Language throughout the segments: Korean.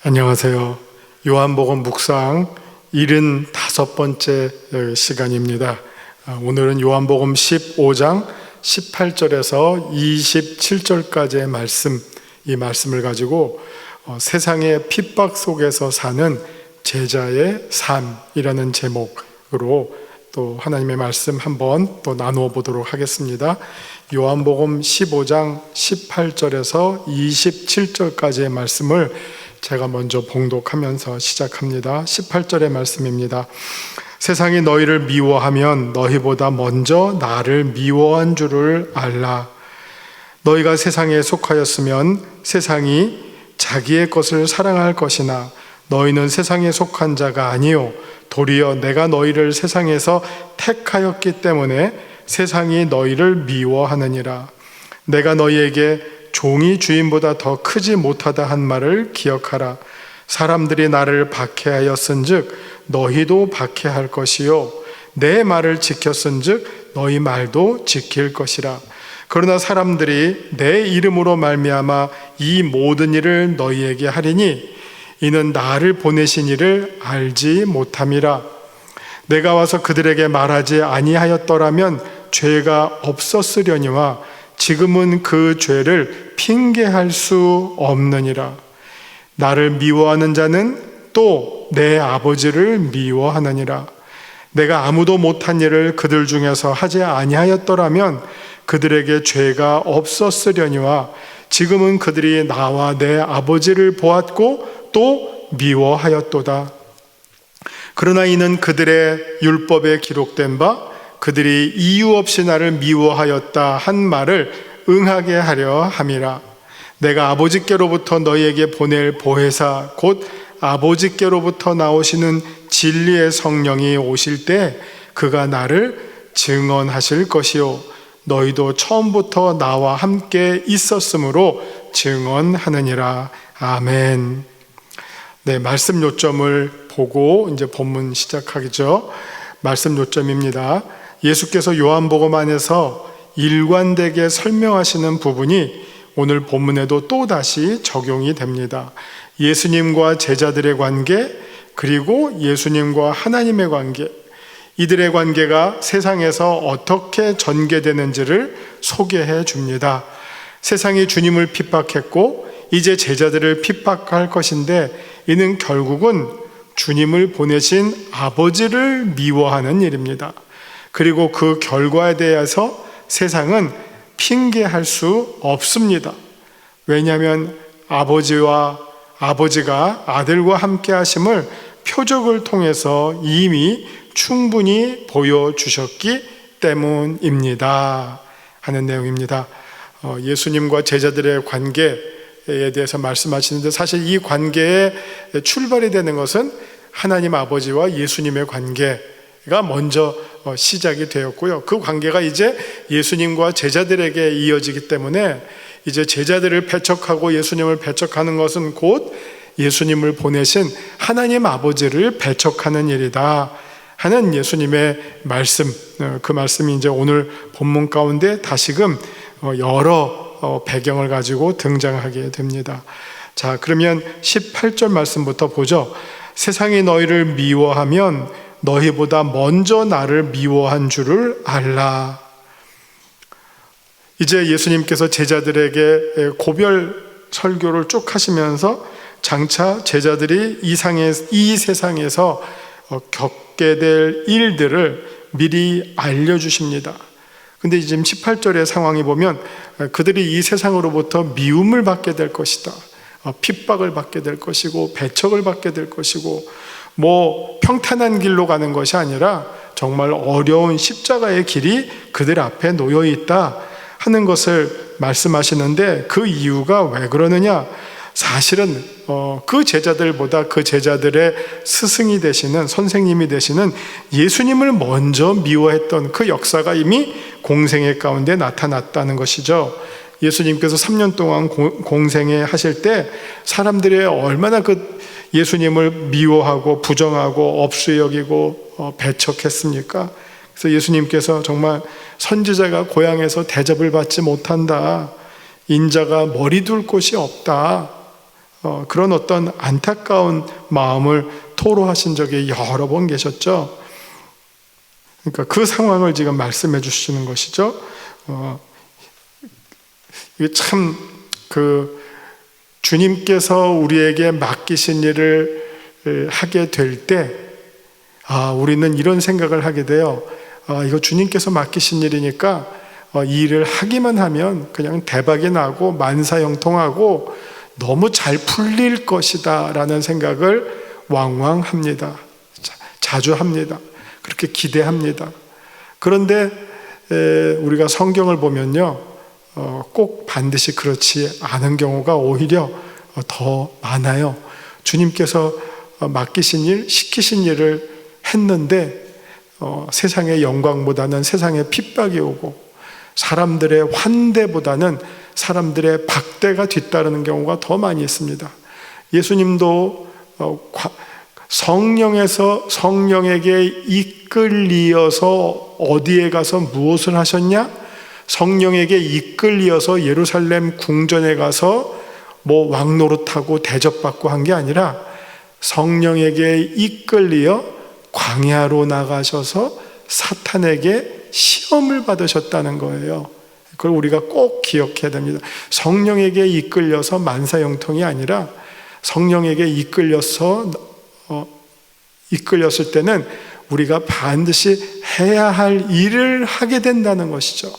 안녕하세요. 요한복음 묵상 75번째 시간입니다. 오늘은 요한복음 15장 18절에서 27절까지의 말씀, 이 말씀을 가지고 세상의 핍박 속에서 사는 제자의 삶이라는 제목으로 또 하나님의 말씀 한번 또 나누어 보도록 하겠습니다. 요한복음 15장 18절에서 27절까지의 말씀을 제가 먼저 봉독하면서 시작합니다. 18절의 말씀입니다. 세상이 너희를 미워하면 너희보다 먼저 나를 미워한 줄을 알라. 너희가 세상에 속하였으면 세상이 자기의 것을 사랑할 것이나 너희는 세상에 속한 자가 아니요 도리어 내가 너희를 세상에서 택하였기 때문에 세상이 너희를 미워하느니라. 내가 너희에게 종이 주인보다 더 크지 못하다 한 말을 기억하라. 사람들이 나를 박해하였은즉 너희도 박해할 것이요 내 말을 지켰은즉 너희 말도 지킬 것이라. 그러나 사람들이 내 이름으로 말미암아 이 모든 일을 너희에게 하리니 이는 나를 보내신 이를 알지 못함이라. 내가 와서 그들에게 말하지 아니하였더라면 죄가 없었으려니와 지금은 그 죄를 핑계할 수 없느니라. 나를 미워하는 자는 또 내 아버지를 미워하느니라. 내가 아무도 못한 일을 그들 중에서 하지 아니하였더라면 그들에게 죄가 없었으려니와 지금은 그들이 나와 내 아버지를 보았고 또 미워하였도다. 그러나 이는 그들의 율법에 기록된 바 그들이 이유 없이 나를 미워하였다 한 말을 응하게 하려 함이라. 내가 아버지께로부터 너희에게 보낼 보혜사 곧 아버지께로부터 나오시는 진리의 성령이 오실 때 그가 나를 증언하실 것이요 너희도 처음부터 나와 함께 있었으므로 증언하느니라. 아멘. 네, 말씀 요점을 보고 이제 본문 시작하겠죠. 말씀 요점입니다. 예수께서 요한복음 안에서 일관되게 설명하시는 부분이 오늘 본문에도 또다시 적용이 됩니다. 예수님과 제자들의 관계, 그리고 예수님과 하나님의 관계, 이들의 관계가 세상에서 어떻게 전개되는지를 소개해 줍니다. 세상이 주님을 핍박했고 이제 제자들을 핍박할 것인데 이는 결국은 주님을 보내신 아버지를 미워하는 일입니다. 그리고 그 결과에 대해서 세상은 핑계할 수 없습니다. 왜냐하면 아버지가 아들과 함께 하심을 표적을 통해서 이미 충분히 보여주셨기 때문입니다 하는 내용입니다. 예수님과 제자들의 관계에 대해서 말씀하시는데 사실 이 관계의 출발이 되는 것은 하나님 아버지와 예수님의 관계가 먼저 시작이 되었고요. 그 관계가 이제 예수님과 제자들에게 이어지기 때문에 이제 제자들을 배척하고 예수님을 배척하는 것은 곧 예수님을 보내신 하나님 아버지를 배척하는 일이다 하는 예수님의 말씀, 그 말씀이 이제 오늘 본문 가운데 다시금 여러 배경을 가지고 등장하게 됩니다. 자, 그러면 18절 말씀부터 보죠. 세상이 너희를 미워하면 너희보다 먼저 나를 미워한 줄을 알라. 이제 예수님께서 제자들에게 고별 설교를 쭉 하시면서 장차 제자들이 이 세상에서 겪게 될 일들을 미리 알려주십니다. 근데 지금 18절의 상황이 보면 그들이 이 세상으로부터 미움을 받게 될 것이다, 핍박을 받게 될 것이고 배척을 받게 될 것이고 평탄한 길로 가는 것이 아니라 정말 어려운 십자가의 길이 그들 앞에 놓여 있다 하는 것을 말씀하시는데 그 이유가 왜 그러느냐? 사실은 그 제자들보다 그 제자들의 스승이 되시는, 선생님이 되시는 예수님을 먼저 미워했던 그 역사가 이미 공생애 가운데 나타났다는 것이죠. 예수님께서 3년 동안 공생애 하실 때 사람들이 얼마나 그 예수님을 미워하고 부정하고 업수 여기고 배척했습니까? 그래서 예수님께서 정말 선지자가 고향에서 대접을 받지 못한다, 인자가 머리 둘 곳이 없다, 그런 어떤 안타까운 마음을 토로하신 적이 여러 번 계셨죠. 그러니까 그 상황을 지금 말씀해 주시는 것이죠. 이게 참 주님께서 우리에게 맡기신 일을 하게 될 때, 우리는 이런 생각을 하게 돼요. 이거 주님께서 맡기신 일이니까 이 일을 하기만 하면 그냥 대박이 나고 만사형통하고 너무 잘 풀릴 것이다 라는 생각을 왕왕 합니다. 자주 합니다. 그렇게 기대합니다. 그런데 우리가 성경을 보면요, 꼭 반드시 그렇지 않은 경우가 오히려 더 많아요. 주님께서 맡기신 일, 시키신 일을 했는데 세상의 영광보다는 세상의 핍박이 오고 사람들의 환대보다는 사람들의 박대가 뒤따르는 경우가 더 많이 있습니다. 예수님도 성령에게 이끌리어서 어디에 가서 무엇을 하셨냐? 성령에게 이끌리어서 예루살렘 궁전에 가서 왕 노릇하고 대접받고 한 게 아니라 성령에게 이끌리어 광야로 나가셔서 사탄에게 시험을 받으셨다는 거예요. 그걸 우리가 꼭 기억해야 됩니다. 성령에게 이끌려서 만사형통이 아니라 성령에게 이끌렸을 때는 우리가 반드시 해야 할 일을 하게 된다는 것이죠.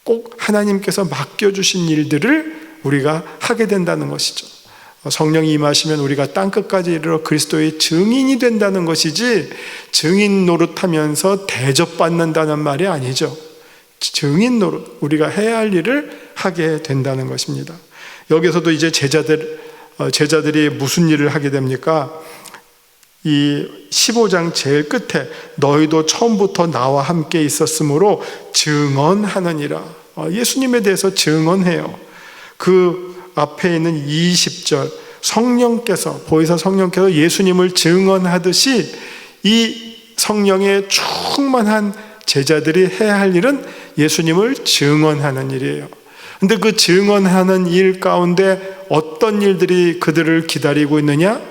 꼭 하나님께서 맡겨주신 일들을 우리가 하게 된다는 것이죠. 성령이 임하시면 우리가 땅끝까지 이르러 그리스도의 증인이 된다는 것이지, 증인 노릇하면서 대접받는다는 말이 아니죠. 증인 노릇, 우리가 해야 할 일을 하게 된다는 것입니다. 여기서도 이제 제자들이 무슨 일을 하게 됩니까? 이 15장 제일 끝에 너희도 처음부터 나와 함께 있었으므로 증언하느니라. 예수님에 대해서 증언해요. 그 앞에 있는 20절, 보혜사 성령께서 예수님을 증언하듯이 이 성령에 충만한 제자들이 해야 할 일은 예수님을 증언하는 일이에요. 근데 그 증언하는 일 가운데 어떤 일들이 그들을 기다리고 있느냐?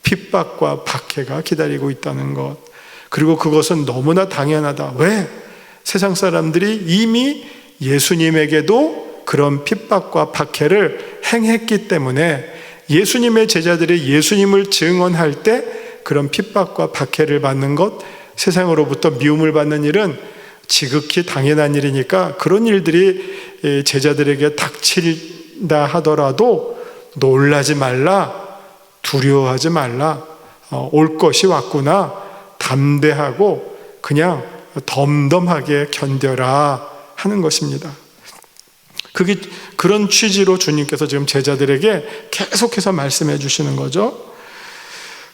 핍박과 박해가 기다리고 있다는 것. 그리고 그것은 너무나 당연하다. 왜? 세상 사람들이 이미 예수님에게도 그런 핍박과 박해를 행했기 때문에 예수님의 제자들이 예수님을 증언할 때 그런 핍박과 박해를 받는 것, 세상으로부터 미움을 받는 일은 지극히 당연한 일이니까 그런 일들이 제자들에게 닥친다 하더라도 놀라지 말라, 두려워하지 말라, 올 것이 왔구나, 담대하고 그냥 덤덤하게 견뎌라 하는 것입니다. 그런 취지로 주님께서 지금 제자들에게 계속해서 말씀해 주시는 거죠.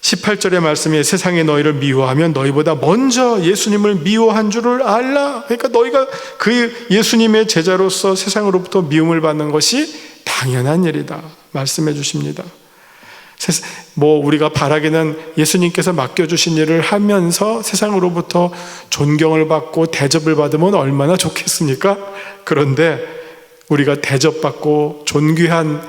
18절의 말씀이 세상이 너희를 미워하면 너희보다 먼저 예수님을 미워한 줄을 알라. 그러니까 너희가 그 예수님의 제자로서 세상으로부터 미움을 받는 것이 당연한 일이다 말씀해 주십니다. 우리가 바라기는 예수님께서 맡겨주신 일을 하면서 세상으로부터 존경을 받고 대접을 받으면 얼마나 좋겠습니까? 그런데 우리가 대접받고 존귀한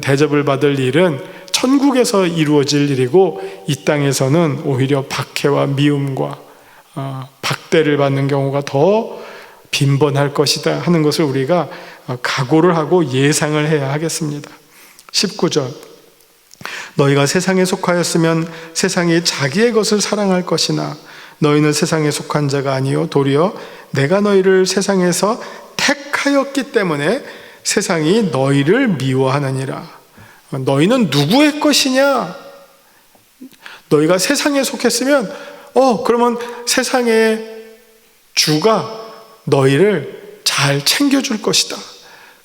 대접을 받을 일은 천국에서 이루어질 일이고, 이 땅에서는 오히려 박해와 미움과 박대를 받는 경우가 더 빈번할 것이다 하는 것을 우리가 각오를 하고 예상을 해야 하겠습니다. 19절, 너희가 세상에 속하였으면 세상이 자기의 것을 사랑할 것이나 너희는 세상에 속한 자가 아니요 도리어 내가 너희를 세상에서 택하였기 때문에 세상이 너희를 미워하느니라. 너희는 누구의 것이냐? 너희가 세상에 속했으면 그러면 세상의 주가 너희를 잘 챙겨줄 것이다.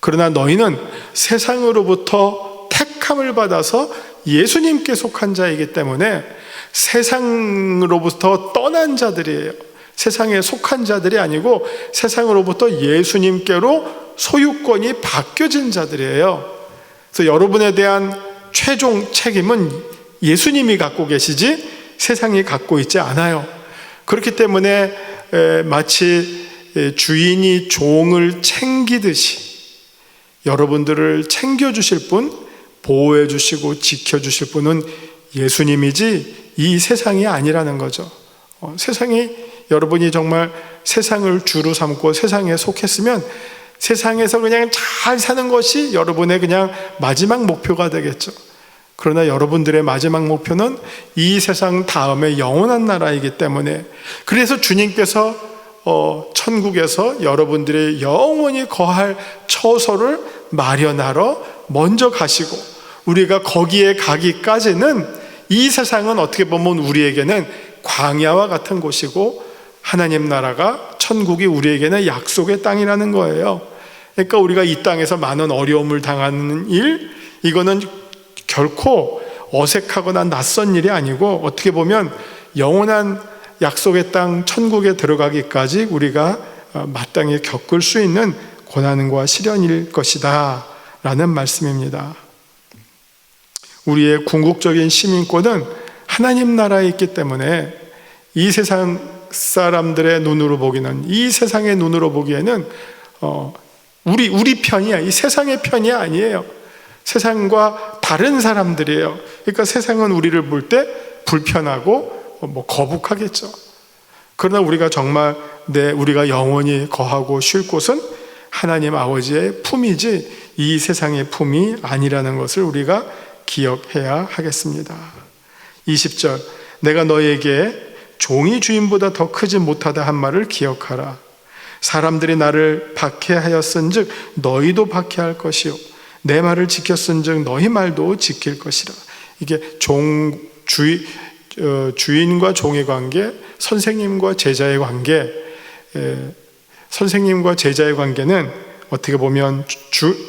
그러나 너희는 세상으로부터 택함을 받아서 예수님께 속한 자이기 때문에 세상으로부터 떠난 자들이에요. 세상에 속한 자들이 아니고 세상으로부터 예수님께로 소유권이 바뀌어진 자들이에요. 그래서 여러분에 대한 최종 책임은 예수님이 갖고 계시지 세상이 갖고 있지 않아요. 그렇기 때문에 마치 주인이 종을 챙기듯이 여러분들을 챙겨주실 분, 보호해 주시고 지켜주실 분은 예수님이지 이 세상이 아니라는 거죠. 세상이, 여러분이 정말 세상을 주로 삼고 세상에 속했으면 세상에서 그냥 잘 사는 것이 여러분의 그냥 마지막 목표가 되겠죠. 그러나 여러분들의 마지막 목표는 이 세상 다음에 영원한 나라이기 때문에, 그래서 주님께서 천국에서 여러분들의 영원히 거할 처소를 마련하러 먼저 가시고, 우리가 거기에 가기까지는 이 세상은 어떻게 보면 우리에게는 광야와 같은 곳이고, 하나님 나라가, 천국이 우리에게는 약속의 땅이라는 거예요. 그러니까 우리가 이 땅에서 많은 어려움을 당하는 일, 이거는 결코 어색하거나 낯선 일이 아니고, 어떻게 보면 영원한 약속의 땅 천국에 들어가기까지 우리가 마땅히 겪을 수 있는 고난과 시련일 것이다 라는 말씀입니다. 우리의 궁극적인 시민권은 하나님 나라에 있기 때문에 이 세상 사람들의 눈으로 보기는, 이 세상의 눈으로 보기에는 우리 편이야, 이 세상의 편이 아니에요. 세상과 다른 사람들이에요. 그러니까 세상은 우리를 볼 때 불편하고 거북하겠죠. 그러나 우리가 정말 우리가 영원히 거하고 쉴 곳은 하나님 아버지의 품이지 이 세상의 품이 아니라는 것을 우리가 기억해야 하겠습니다. 20절, 내가 너에게 종이 주인보다 더 크지 못하다 한 말을 기억하라. 사람들이 나를 박해하였은즉 너희도 박해할 것이요, 내 말을 지켰은즉 너희 말도 지킬 것이라. 이게 주인과 종의 관계, 선생님과 제자의 관계, 선생님과 제자의 관계는 어떻게 보면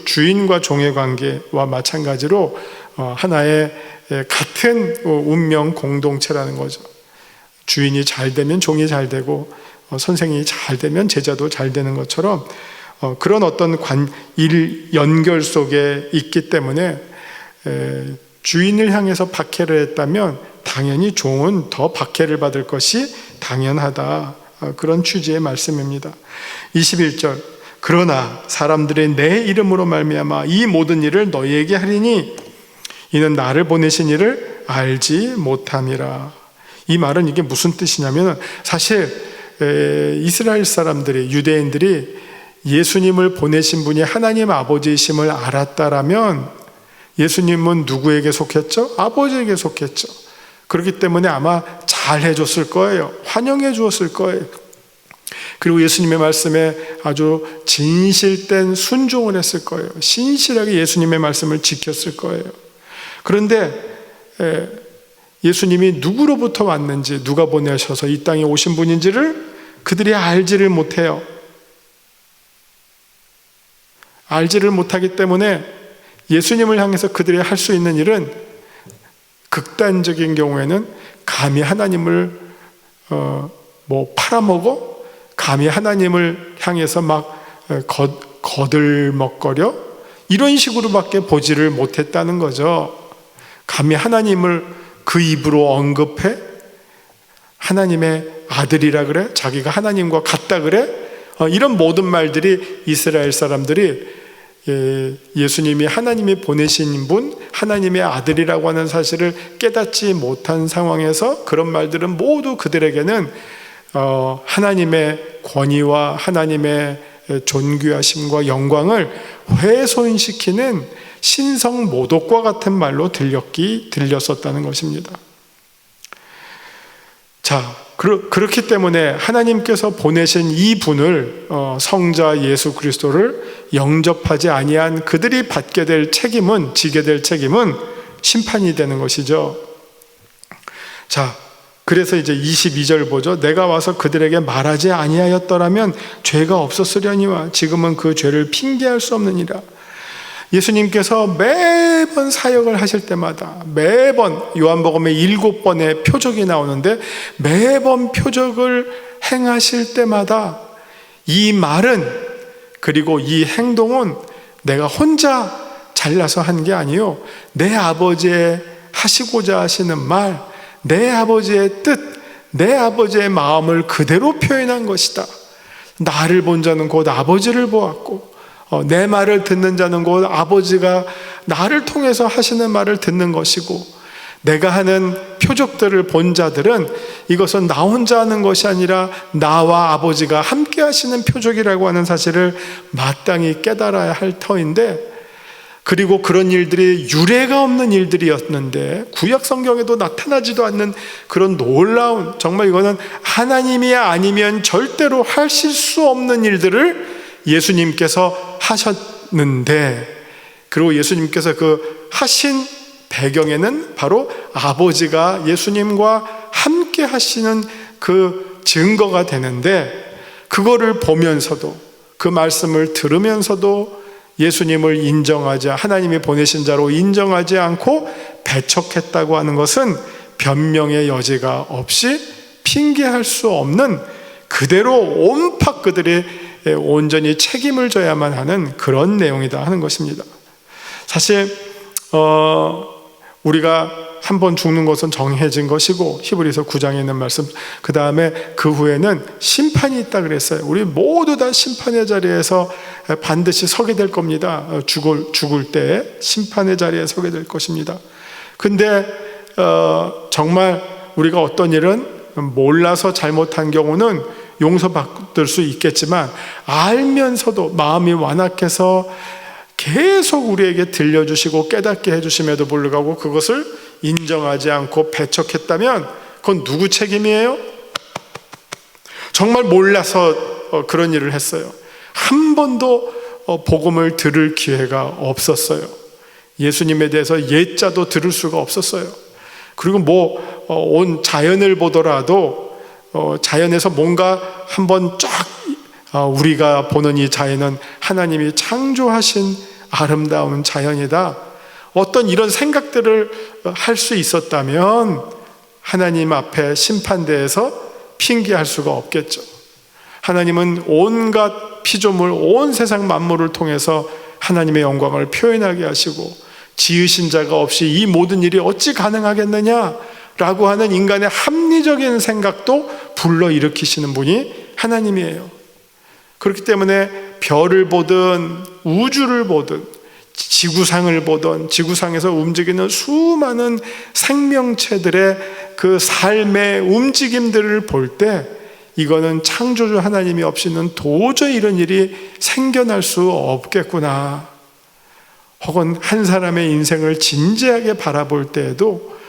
주인과 종의 관계와 마찬가지로 하나의 같은 운명 공동체라는 거죠. 주인이 잘 되면 종이 잘 되고, 선생님이 잘 되면 제자도 잘 되는 것처럼 그런 어떤 연결 속에 있기 때문에 주인을 향해서 박해를 했다면 당연히 종은 더 박해를 받을 것이 당연하다, 그런 취지의 말씀입니다. 21절, 그러나 사람들이 내 이름으로 말미암아 이 모든 일을 너희에게 하리니 이는 나를 보내신 이를 알지 못함이라. 이 말은 이게 무슨 뜻이냐면, 사실 이스라엘 사람들이, 유대인들이 예수님을 보내신 분이 하나님 아버지이심을 알았다라면 예수님은 누구에게 속했죠? 아버지에게 속했죠. 그렇기 때문에 아마 잘 해줬을 거예요. 환영해 주었을 거예요. 그리고 예수님의 말씀에 아주 진실된 순종을 했을 거예요. 신실하게 예수님의 말씀을 지켰을 거예요. 그런데 예수님이 누구로부터 왔는지, 누가 보내셔서 이 땅에 오신 분인지를 그들이 알지를 못해요. 알지를 못하기 때문에 예수님을 향해서 그들이 할 수 있는 일은, 극단적인 경우에는 감히 하나님을 팔아먹어? 감히 하나님을 향해서 막 거들먹거려? 이런 식으로밖에 보지를 못했다는 거죠. 감히 하나님을 그 입으로 언급해? 하나님의 아들이라 그래? 자기가 하나님과 같다 그래? 이런 모든 말들이 이스라엘 사람들이 예수님이 하나님이 보내신 분, 하나님의 아들이라고 하는 사실을 깨닫지 못한 상황에서 그런 말들은 모두 그들에게는 하나님의 권위와 하나님의 존귀하심과 영광을 훼손시키는 신성 모독과 같은 말로 들렸었다는 것입니다. 자, 그렇기 때문에 하나님께서 보내신 이 분을, 성자 예수 그리스도를 영접하지 아니한 그들이 지게 될 책임은 심판이 되는 것이죠. 자, 그래서 이제 22절 보죠. 내가 와서 그들에게 말하지 아니하였더라면 죄가 없었으려니와 지금은 그 죄를 핑계할 수 없느니라. 예수님께서 매번 사역을 하실 때마다, 매번 요한복음에 7번의 표적이 나오는데 매번 표적을 행하실 때마다 이 말은, 그리고 이 행동은 내가 혼자 잘나서 한 게 아니요, 내 아버지의 하시고자 하시는 말, 내 아버지의 뜻, 내 아버지의 마음을 그대로 표현한 것이다. 나를 본 자는 곧 아버지를 보았고 내 말을 듣는 자는 곧 아버지가 나를 통해서 하시는 말을 듣는 것이고, 내가 하는 표적들을 본 자들은 이것은 나 혼자 하는 것이 아니라 나와 아버지가 함께 하시는 표적이라고 하는 사실을 마땅히 깨달아야 할 터인데, 그리고 그런 일들이 유례가 없는 일들이었는데 구약 성경에도 나타나지도 않는 그런 놀라운, 정말 이거는 하나님이 아니면 절대로 하실 수 없는 일들을 예수님께서 하셨는데, 그리고 예수님께서 그 하신 배경에는 바로 아버지가 예수님과 함께 하시는 그 증거가 되는데, 그거를 보면서도, 그 말씀을 들으면서도 예수님을 인정하지, 하나님이 보내신 자로 인정하지 않고 배척했다고 하는 것은 변명의 여지가 없이 핑계할 수 없는, 그대로 온팍 그들이 온전히 책임을 져야만 하는 그런 내용이다 하는 것입니다. 사실 우리가 한번 죽는 것은 정해진 것이고, 히브리서 9장에 있는 말씀, 그 다음에 그 후에는 심판이 있다 그랬어요. 우리 모두 다 심판의 자리에서 반드시 서게 될 겁니다. 죽을 때 심판의 자리에 서게 될 것입니다. 근데 정말 우리가 어떤 일은 몰라서 잘못한 경우는 용서받을 수 있겠지만, 알면서도 마음이 완악해서 계속 우리에게 들려주시고 깨닫게 해주심에도 불구하고 그것을 인정하지 않고 배척했다면 그건 누구 책임이에요? 정말 몰라서 그런 일을 했어요. 한 번도 복음을 들을 기회가 없었어요. 예수님에 대해서 예자도 들을 수가 없었어요. 그리고 온 자연을 보더라도 자연에서 뭔가 한번 쫙, 우리가 보는 이 자연은 하나님이 창조하신 아름다운 자연이다, 어떤 이런 생각들을 할 수 있었다면 하나님 앞에 심판대에서 핑계할 수가 없겠죠. 하나님은 온갖 피조물, 온 세상 만물을 통해서 하나님의 영광을 표현하게 하시고, 지으신 자가 없이 이 모든 일이 어찌 가능하겠느냐라고 하는 인간의 합리적인 생각도 불러일으키시는 분이 하나님이에요. 그렇기 때문에 별을 보든 우주를 보든 지구상을 보든 지구상에서 움직이는 수많은 생명체들의 그 삶의 움직임들을 볼 때, 이거는 창조주 하나님이 없이는 도저히 이런 일이 생겨날 수 없겠구나. 혹은 한 사람의 인생을 진지하게 바라볼 때에도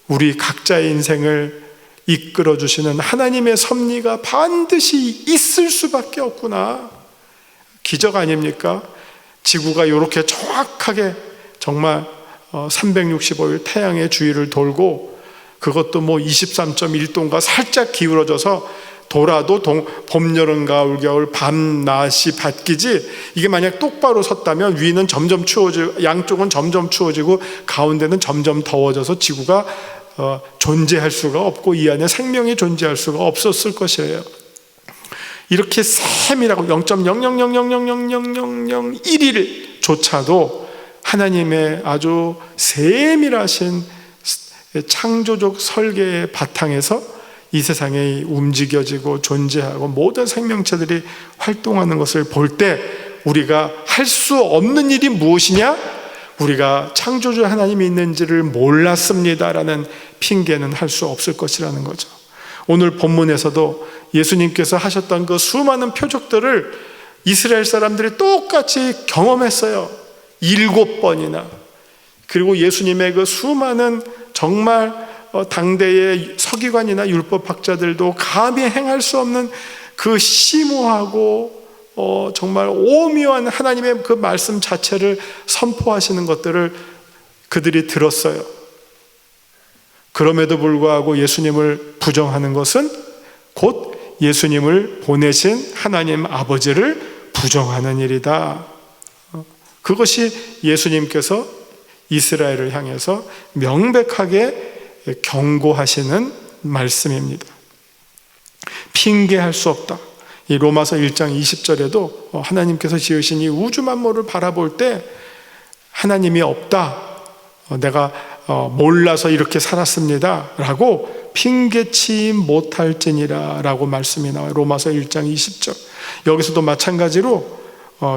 우리 각자의 인생을 이끌어 주시는 하나님의 섭리가 반드시 있을 수밖에 없구나. 기적 아닙니까? 지구가 이렇게 정확하게 정말 365일 태양의 주위를 돌고, 그것도 23.1도인가 살짝 기울어져서 돌아도 봄, 여름, 가을, 겨울, 밤, 낮이 바뀌지, 이게 만약 똑바로 섰다면 위는 점점 추워지고, 양쪽은 점점 추워지고, 가운데는 점점 더워져서 지구가 존재할 수가 없고 이 안에 생명이 존재할 수가 없었을 것이에요. 이렇게 세밀하고 0.000000001조차도 하나님의 아주 세밀하신 창조적 설계의 바탕에서 이 세상에 움직여지고 존재하고 모든 생명체들이 활동하는 것을 볼 때, 우리가 할 수 없는 일이 무엇이냐? 우리가 창조주 하나님이 있는지를 몰랐습니다라는 핑계는 할 수 없을 것이라는 거죠. 오늘 본문에서도 예수님께서 하셨던 그 수많은 표적들을 이스라엘 사람들이 똑같이 경험했어요. 7번이나. 그리고 예수님의 그 수많은 정말 당대의 서기관이나 율법학자들도 감히 행할 수 없는 그 심오하고 정말 오묘한 하나님의 그 말씀 자체를 선포하시는 것들을 그들이 들었어요. 그럼에도 불구하고 예수님을 부정하는 것은 곧 예수님을 보내신 하나님 아버지를 부정하는 일이다. 그것이 예수님께서 이스라엘을 향해서 명백하게 경고하시는 말씀입니다. 핑계할 수 없다. 이 로마서 1장 20절에도 하나님께서 지으신 이 우주 만물을 바라볼 때 하나님이 없다, 내가 몰라서 이렇게 살았습니다 라고 핑계치 못할지니라 라고 말씀이 나와요. 로마서 1장 20절. 여기서도 마찬가지로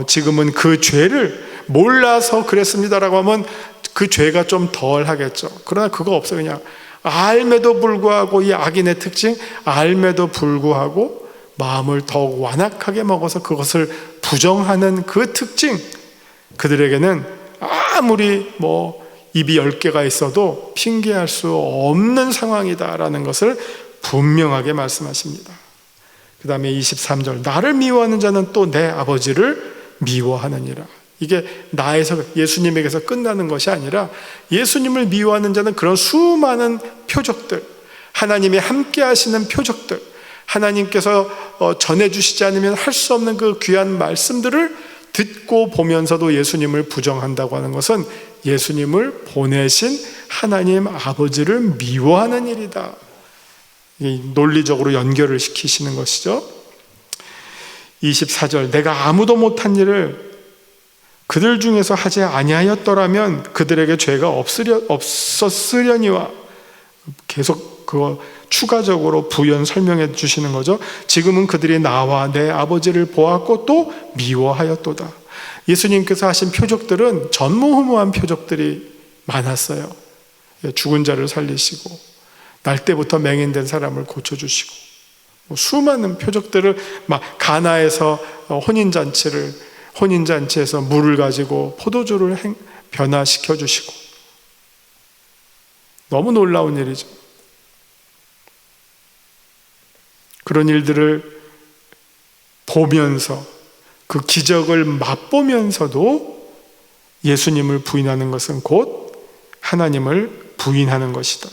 지금은 그 죄를 몰라서 그랬습니다라고 하면 그 죄가 좀 덜 하겠죠. 그러나 그거 없어요. 그냥 알매도 불구하고, 이 악인의 특징, 알매도 불구하고 마음을 더욱 완악하게 먹어서 그것을 부정하는 그 특징, 그들에게는 아무리 입이 10개가 있어도 핑계할 수 없는 상황이다라는 것을 분명하게 말씀하십니다. 그 다음에 23절, 나를 미워하는 자는 또 내 아버지를 미워하느니라. 이게 나에서, 예수님에게서 끝나는 것이 아니라 예수님을 미워하는 자는 그런 수많은 표적들, 하나님이 함께 하시는 표적들, 하나님께서 전해주시지 않으면 할 수 없는 그 귀한 말씀들을 듣고 보면서도 예수님을 부정한다고 하는 것은 예수님을 보내신 하나님 아버지를 미워하는 일이다. 논리적으로 연결을 시키시는 것이죠. 24절, 내가 아무도 못한 일을 그들 중에서 하지 아니하였더라면 그들에게 죄가 없었으려니와, 계속 그거 추가적으로 부연 설명해 주시는 거죠. 지금은 그들이 나와 내 아버지를 보았고 또 미워하였도다. 예수님께서 하신 표적들은 전무후무한 표적들이 많았어요. 죽은 자를 살리시고, 날 때부터 맹인된 사람을 고쳐주시고, 수많은 표적들을, 가나에서 혼인잔치에서 물을 가지고 포도주를 변화시켜 주시고, 너무 놀라운 일이죠. 그런 일들을 보면서, 그 기적을 맛보면서도 예수님을 부인하는 것은 곧 하나님을 부인하는 것이다.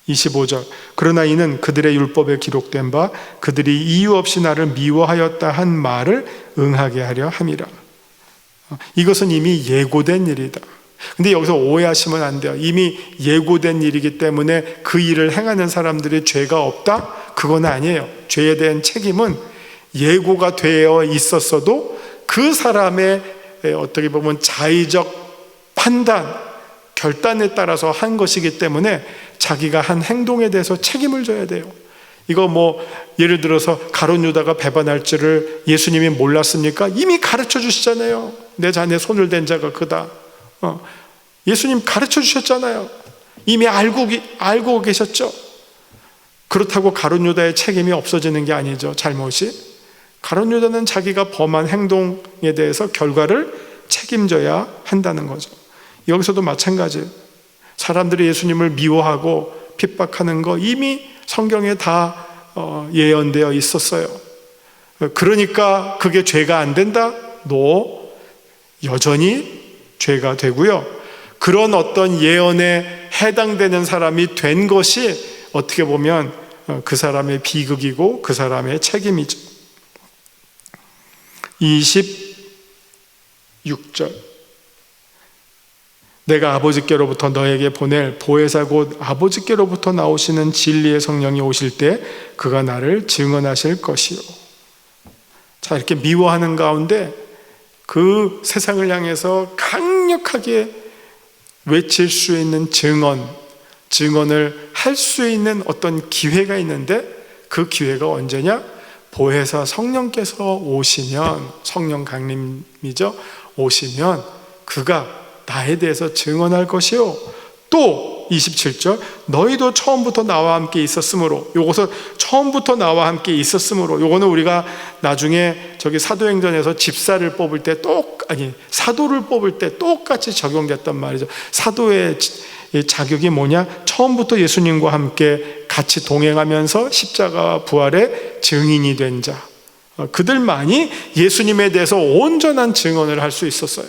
25절, 그러나 이는 그들의 율법에 기록된 바 그들이 이유 없이 나를 미워하였다 한 말을 응하게 하려 함이라. 이것은 이미 예고된 일이다. 근데 여기서 오해하시면 안 돼요. 이미 예고된 일이기 때문에 그 일을 행하는 사람들이 죄가 없다? 그건 아니에요. 죄에 대한 책임은 예고가 되어 있었어도 그 사람의 어떻게 보면 자의적 판단, 결단에 따라서 한 것이기 때문에 자기가 한 행동에 대해서 책임을 져야 돼요. 이거 예를 들어서 가룟 유다가 배반할 줄을 예수님이 몰랐습니까? 이미 가르쳐 주시잖아요. 내 자네 손을 댄 자가 그다. 예수님 가르쳐 주셨잖아요. 이미 알고 계셨죠. 그렇다고 가룟 유다의 책임이 없어지는 게 아니죠. 잘못이. 가룟 유다는 자기가 범한 행동에 대해서 결과를 책임져야 한다는 거죠. 여기서도 마찬가지예요. 사람들이 예수님을 미워하고 핍박하는 거 이미 성경에 다 예언되어 있었어요. 그러니까 그게 죄가 안 된다? 여전히 죄가 되고요. 그런 어떤 예언에 해당되는 사람이 된 것이 어떻게 보면 그 사람의 비극이고 그 사람의 책임이죠. 26절, 내가 아버지께로부터 너에게 보낼 보혜사 곧 아버지께로부터 나오시는 진리의 성령이 오실 때 그가 나를 증언하실 것이요. 자, 이렇게 미워하는 가운데 그 세상을 향해서 강력하게 외칠 수 있는 증언을 할 수 있는 어떤 기회가 있는데, 그 기회가 언제냐? 보혜사 성령께서 오시면, 성령 강림이죠. 오시면 그가 나에 대해서 증언할 것이요. 또 27절, 너희도 처음부터 나와 함께 있었으므로, 요것은 처음부터 나와 함께 있었으므로, 요거는 우리가 나중에 사도행전에서 집사를 뽑을 때 사도를 뽑을 때 똑같이 적용됐단 말이죠. 사도의 자격이 뭐냐? 처음부터 예수님과 함께 같이 동행하면서 십자가와 부활의 증인이 된 자, 그들만이 예수님에 대해서 온전한 증언을 할 수 있었어요.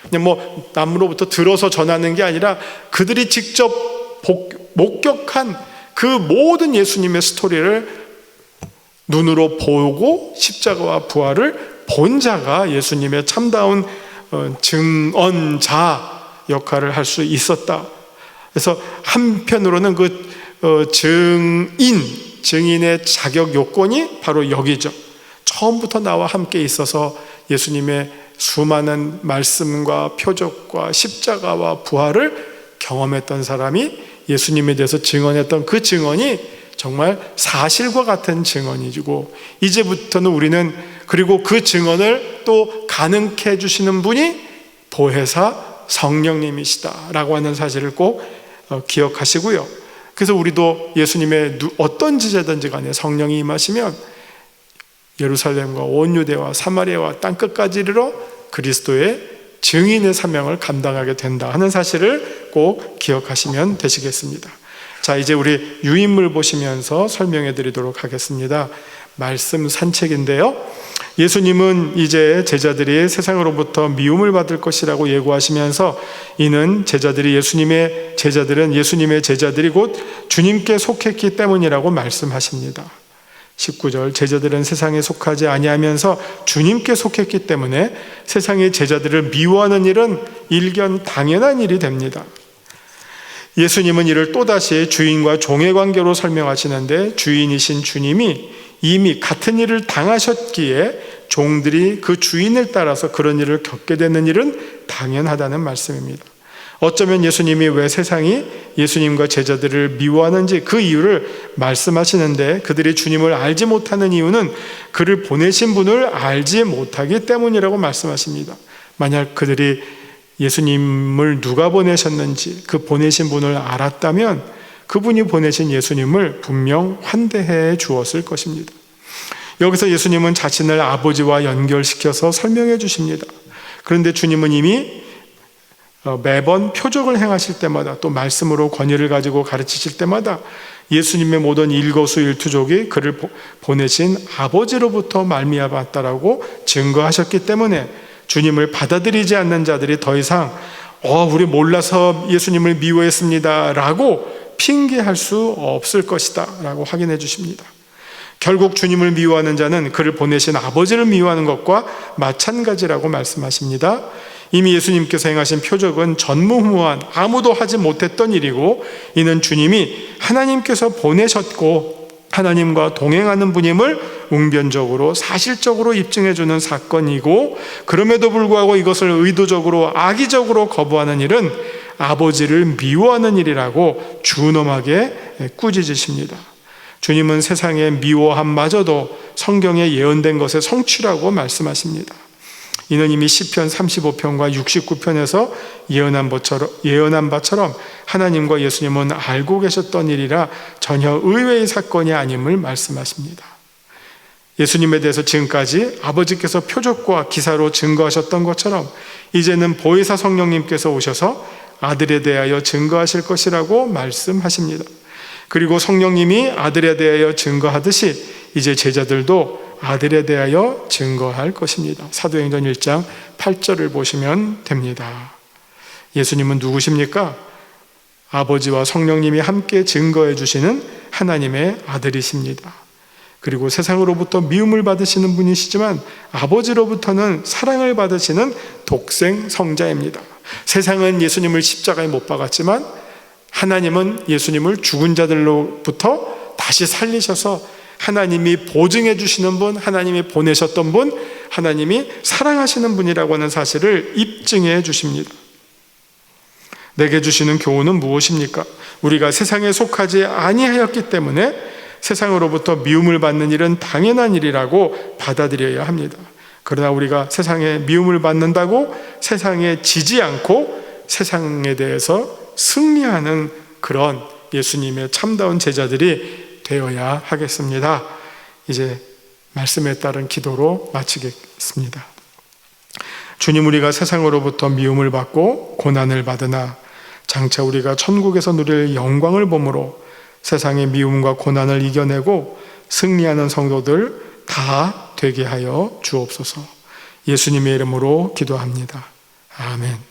그냥 남으로부터 들어서 전하는 게 아니라 그들이 직접 목격한 그 모든 예수님의 스토리를 눈으로 보고 십자가와 부활을 본 자가 예수님의 참다운 증언자 역할을 할 수 있었다. 그래서 한편으로는 그 증인의 자격 요건이 바로 여기죠. 처음부터 나와 함께 있어서 예수님의 수많은 말씀과 표적과 십자가와 부활을 경험했던 사람이 예수님에 대해서 증언했던 그 증언이 정말 사실과 같은 증언이고, 이제부터는 우리는 그리고 그 증언을 또 가능케 해주시는 분이 보혜사 성령님이시다라고 하는 사실을 꼭 기억하시고요. 그래서 우리도 예수님의 어떤 지제든지 간에 성령이 임하시면 예루살렘과 온 유대와 사마리아와 땅끝까지 이르러 그리스도의 증인의 사명을 감당하게 된다 하는 사실을 꼭 기억하시면 되시겠습니다. 자, 이제 우리 유인물 보시면서 설명해 드리도록 하겠습니다. 말씀 산책인데요, 예수님은 이제 제자들이 세상으로부터 미움을 받을 것이라고 예고하시면서 이는 예수님의 제자들이 곧 주님께 속했기 때문이라고 말씀하십니다. 19절, 제자들은 세상에 속하지 아니하면서 주님께 속했기 때문에 세상의 제자들을 미워하는 일은 일견 당연한 일이 됩니다. 예수님은 이를 또다시 주인과 종의 관계로 설명하시는데, 주인이신 주님이 이미 같은 일을 당하셨기에 종들이 그 주인을 따라서 그런 일을 겪게 되는 일은 당연하다는 말씀입니다. 어쩌면 예수님이 왜 세상이 예수님과 제자들을 미워하는지 그 이유를 말씀하시는데, 그들이 주님을 알지 못하는 이유는 그를 보내신 분을 알지 못하기 때문이라고 말씀하십니다. 만약 그들이 예수님을 누가 보내셨는지 그 보내신 분을 알았다면 그분이 보내신 예수님을 분명 환대해 주었을 것입니다. 여기서 예수님은 자신을 아버지와 연결시켜서 설명해 주십니다. 그런데 주님은 이미 매번 표적을 행하실 때마다, 또 말씀으로 권위를 가지고 가르치실 때마다 예수님의 모든 일거수일투족이 그를 보내신 아버지로부터 말미암았다라고 증거하셨기 때문에 주님을 받아들이지 않는 자들이 더 이상 우리 몰라서 예수님을 미워했습니다 라고 핑계할 수 없을 것이다 라고 확인해 주십니다. 결국 주님을 미워하는 자는 그를 보내신 아버지를 미워하는 것과 마찬가지라고 말씀하십니다. 이미 예수님께서 행하신 표적은 전무후무한 아무도 하지 못했던 일이고, 이는 주님이 하나님께서 보내셨고 하나님과 동행하는 분임을 웅변적으로 사실적으로 입증해주는 사건이고, 그럼에도 불구하고 이것을 의도적으로 악의적으로 거부하는 일은 아버지를 미워하는 일이라고 준엄하게 꾸짖으십니다. 주님은 세상의 미워함마저도 성경에 예언된 것의 성취라고 말씀하십니다. 이는 이미 시편 35편과 69편에서 예언한 바처럼 하나님과 예수님은 알고 계셨던 일이라 전혀 의외의 사건이 아님을 말씀하십니다. 예수님에 대해서 지금까지 아버지께서 표적과 기사로 증거하셨던 것처럼 이제는 보혜사 성령님께서 오셔서 아들에 대하여 증거하실 것이라고 말씀하십니다. 그리고 성령님이 아들에 대하여 증거하듯이 이제 제자들도 아들에 대하여 증거할 것입니다. 사도행전 1장 8절을 보시면 됩니다. 예수님은 누구십니까? 아버지와 성령님이 함께 증거해 주시는 하나님의 아들이십니다. 그리고 세상으로부터 미움을 받으시는 분이시지만 아버지로부터는 사랑을 받으시는 독생 성자입니다. 세상은 예수님을 십자가에 못 박았지만 하나님은 예수님을 죽은 자들로부터 다시 살리셔서 하나님이 보증해 주시는 분, 하나님이 보내셨던 분, 하나님이 사랑하시는 분이라고 하는 사실을 입증해 주십니다. 내게 주시는 교훈은 무엇입니까? 우리가 세상에 속하지 아니하였기 때문에 세상으로부터 미움을 받는 일은 당연한 일이라고 받아들여야 합니다. 그러나 우리가 세상에 미움을 받는다고 세상에 지지 않고 세상에 대해서 승리하는 그런 예수님의 참다운 제자들이 되어야 하겠습니다. 이제 말씀에 따른 기도로 마치겠습니다. 주님, 우리가 세상으로부터 미움을 받고 고난을 받으나 장차 우리가 천국에서 누릴 영광을 보므로 세상의 미움과 고난을 이겨내고 승리하는 성도들 다 되게 하여 주옵소서. 예수님의 이름으로 기도합니다. 아멘.